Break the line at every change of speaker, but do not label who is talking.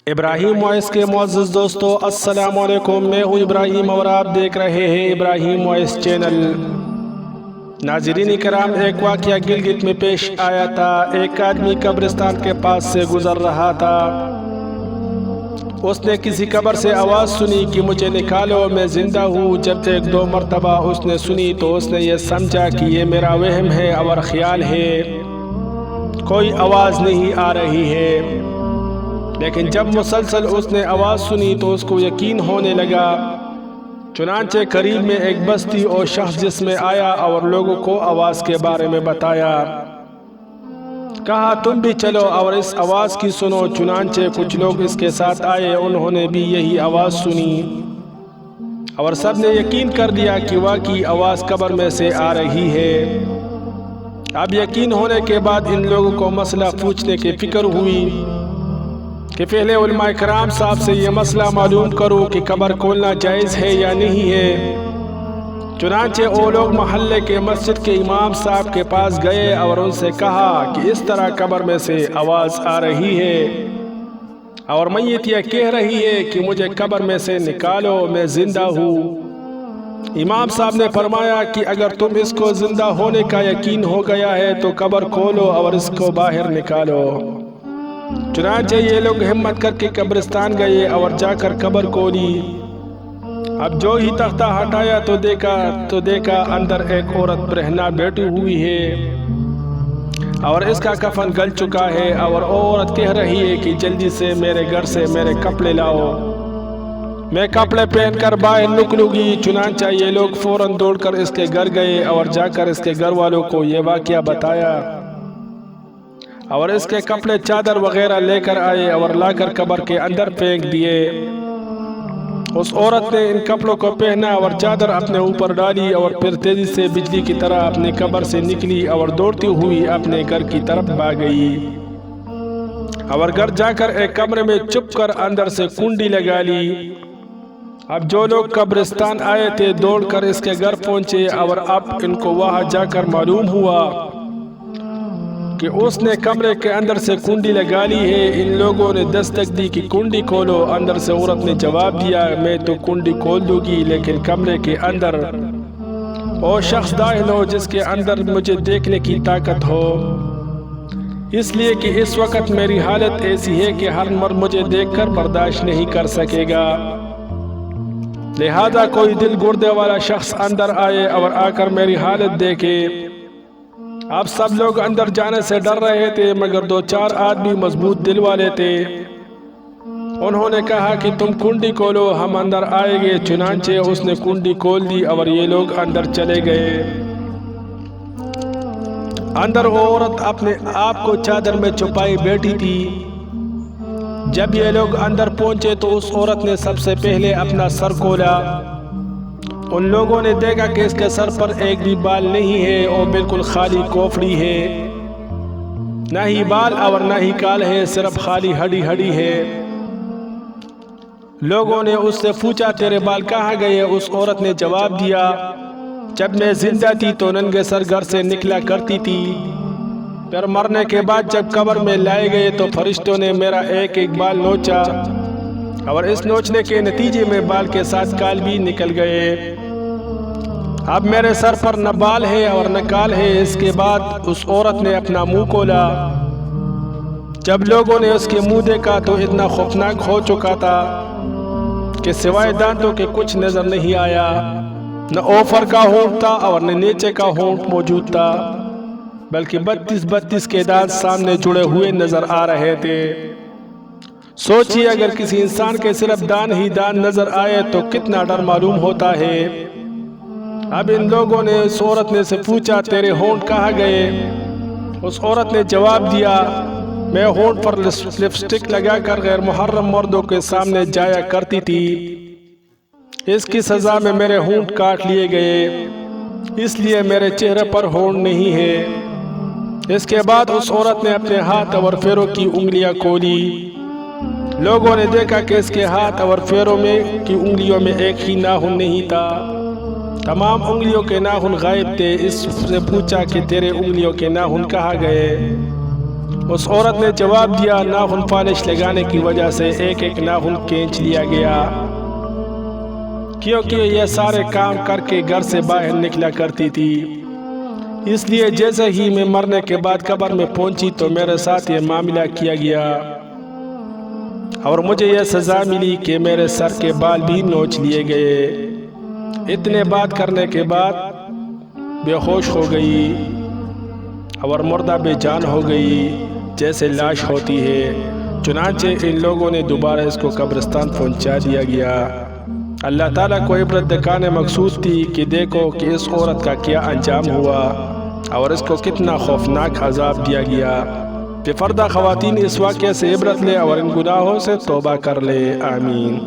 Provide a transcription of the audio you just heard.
ابراہیم voice کے معزز دوستو السلام علیکم، میں ہوں ابراہیم اور آپ دیکھ رہے ہیں ابراہیم وائس چینل۔ ناظرین کرام، ایک واقعہ گلگت میں پیش آیا تھا۔ ایک آدمی قبرستان کے پاس سے گزر رہا تھا۔ اس نے کسی قبر سے آواز سنی کہ مجھے نکالو، میں زندہ ہوں۔ جب ایک دو مرتبہ اس نے سنی تو اس نے یہ سمجھا کہ یہ میرا وہم ہے اور خیال ہے، کوئی آواز نہیں آ رہی ہے۔ لیکن جب مسلسل اس نے آواز سنی تو اس کو یقین ہونے لگا۔ چنانچہ قریب میں ایک بستی اور شخص جس میں آیا اور لوگوں کو آواز کے بارے میں بتایا، کہا تم بھی چلو اور اس آواز کی سنو۔ چنانچہ کچھ لوگ اس کے ساتھ آئے، انہوں نے بھی یہی آواز سنی اور سب نے یقین کر دیا کہ واقعی آواز قبر میں سے آ رہی ہے۔ اب یقین ہونے کے بعد ان لوگوں کو مسئلہ پوچھنے کی فکر ہوئی کہ پہلے علماء کرام صاحب سے یہ مسئلہ معلوم کرو کہ قبر کھولنا جائز ہے یا نہیں ہے۔ چنانچہ وہ لوگ محلے کے مسجد کے امام صاحب کے پاس گئے اور ان سے کہا کہ اس طرح قبر میں سے آواز آ رہی ہے اور میت یہ کہہ رہی ہے کہ مجھے قبر میں سے نکالو، میں زندہ ہوں۔ امام صاحب نے فرمایا کہ اگر تم اس کو زندہ ہونے کا یقین ہو گیا ہے تو قبر کھولو اور اس کو باہر نکالو۔ چنانچہ یہ لوگ ہمت کر کے قبرستان گئے اور جا کر قبر کھولی۔ اب جو ہی تختہ ہٹایا تو دیکھا اندر ایک عورت برہنہ بیٹھی ہوئی ہے اور اس کا کفن گل چکا ہے، اور عورت کہہ رہی ہے کہ جلدی سے میرے گھر سے میرے کپڑے لاؤ، میں کپڑے پہن کر باہر نکلوں گی۔ چنانچہ یہ لوگ فوراً دوڑ کر اس کے گھر گئے اور جا کر اس کے گھر والوں کو یہ واقعہ بتایا اور اس کے کپڑے چادر وغیرہ لے کر آئے اور لا کر قبر کے اندر پھینک دیے۔ اس عورت نے ان کپڑوں کو پہنا اور چادر اپنے اوپر ڈالی اور پھر تیزی سے بجلی کی طرح اپنی قبر سے نکلی اور دوڑتی ہوئی اپنے گھر کی طرف بھاگ گئی اور گھر جا کر ایک کمرے میں چھپ کر اندر سے کنڈی لگا لی۔ اب جو لوگ قبرستان آئے تھے دوڑ کر اس کے گھر پہنچے اور اب ان کو وہاں جا کر معلوم ہوا کہ اس نے کمرے کے اندر سے کنڈی لگا لی ہے۔ ان لوگوں نے دستک دی کہ کنڈی کھولو۔ اندر سے عورت نے جواب دیا میں تو کنڈی کھول دوں گی، لیکن کمرے کے اندر وہ شخص داخل ہو جس کے اندر مجھے دیکھنے کی طاقت ہو، اس لیے کہ اس وقت میری حالت ایسی ہے کہ ہر مرد مجھے دیکھ کر برداشت نہیں کر سکے گا، لہذا کوئی دل گردے والا شخص اندر آئے اور آ کر میری حالت دیکھے۔ اب سب لوگ اندر جانے سے ڈر رہے تھے مگر دو چار آدمی مضبوط دل والے تھے، انہوں نے کہا کہ تم کنڈی کھولو، ہم اندر آئیں گے۔ چنانچہ اس نے کنڈی کھول دی اور یہ لوگ اندر چلے گئے۔ اندر وہ عورت اپنے آپ کو چادر میں چھپائی بیٹھی تھی۔ جب یہ لوگ اندر پہنچے تو اس عورت نے سب سے پہلے اپنا سر کھولا۔ ان لوگوں نے دیکھا کہ اس کے سر پر ایک بھی بال نہیں ہے اور بالکل خالی کھوپڑی ہے، نہ ہی بال اور نہ ہی کال ہے، صرف خالی ہڈی ہے۔ لوگوں نے اس سے پوچھا تیرے بال کہاں گئے؟ اس عورت نے جواب دیا جب میں زندہ تھی تو ننگے سر گھر سے نکلا کرتی تھی، پھر مرنے کے بعد جب قبر میں لائے گئے تو فرشتوں نے میرا ایک ایک بال نوچا اور اس نوچنے کے نتیجے میں بال کے ساتھ کال بھی نکل گئے۔ اب میرے سر پر نہ بال ہے اور نہ کال ہے۔ اس کے بعد اس عورت نے اپنا منہ کھولا۔ جب لوگوں نے اس کے منہ دیکھا تو اتنا خوفناک ہو چکا تھا کہ سوائے دانتوں کے کچھ نظر نہیں آیا، نہ اوپر کا ہونٹ تھا اور نہ نیچے کا ہونٹ موجود تھا، بلکہ 32 کے دانت سامنے جڑے ہوئے نظر آ رہے تھے۔ سوچیے اگر کسی انسان کے صرف دان ہی دان نظر آئے تو کتنا ڈر معلوم ہوتا ہے۔ اب ان لوگوں نے اس عورت نے سے پوچھا تیرے ہونٹ کہاں گئے؟ اس عورت نے جواب دیا میں ہونٹ پر لپسٹک لگا کر غیر محرم مردوں کے سامنے جایا کرتی تھی، اس کی سزا میں میرے ہونٹ کاٹ لیے گئے، اس لیے میرے چہرے پر ہونٹ نہیں ہے۔ اس کے بعد اس عورت نے اپنے ہاتھ اور پیروں کی انگلیاں کھولی۔ لوگوں نے دیکھا کہ اس کے ہاتھ اور پیروں کی انگلیوں میں ایک ہی ناخن نہیں تھا، تمام انگلیوں کے ناخن غائب تھے۔ اس سے پوچھا کہ تیرے انگلیوں کے ناخن کہاں گئے؟ اس عورت نے جواب دیا، ناخن پالش لگانے کی وجہ سے ایک ایک ناخن کھینچ لیا گیا، کیونکہ یہ سارے کام کر کے گھر سے باہر نکلا کرتی تھی، اس لیے جیسے ہی میں مرنے کے بعد قبر میں پہنچی تو میرے ساتھ یہ معاملہ کیا گیا اور مجھے یہ سزا ملی کہ میرے سر کے بال بھی نوچ لیے گئے۔ اتنے بات کرنے کے بعد بے ہوش ہو گئی اور مردہ بے جان ہو گئی جیسے لاش ہوتی ہے۔ چنانچہ ان لوگوں نے دوبارہ اس کو قبرستان پہنچا دیا گیا۔ اللہ تعالیٰ کو عبرت دکھانے مقصود تھی کہ دیکھو کہ اس عورت کا کیا انجام ہوا اور اس کو کتنا خوفناک عذاب دیا گیا۔ بے پردہ خواتین اس واقعے سے عبرت لے اور ان گناہوں سے توبہ کر لے۔ آمین۔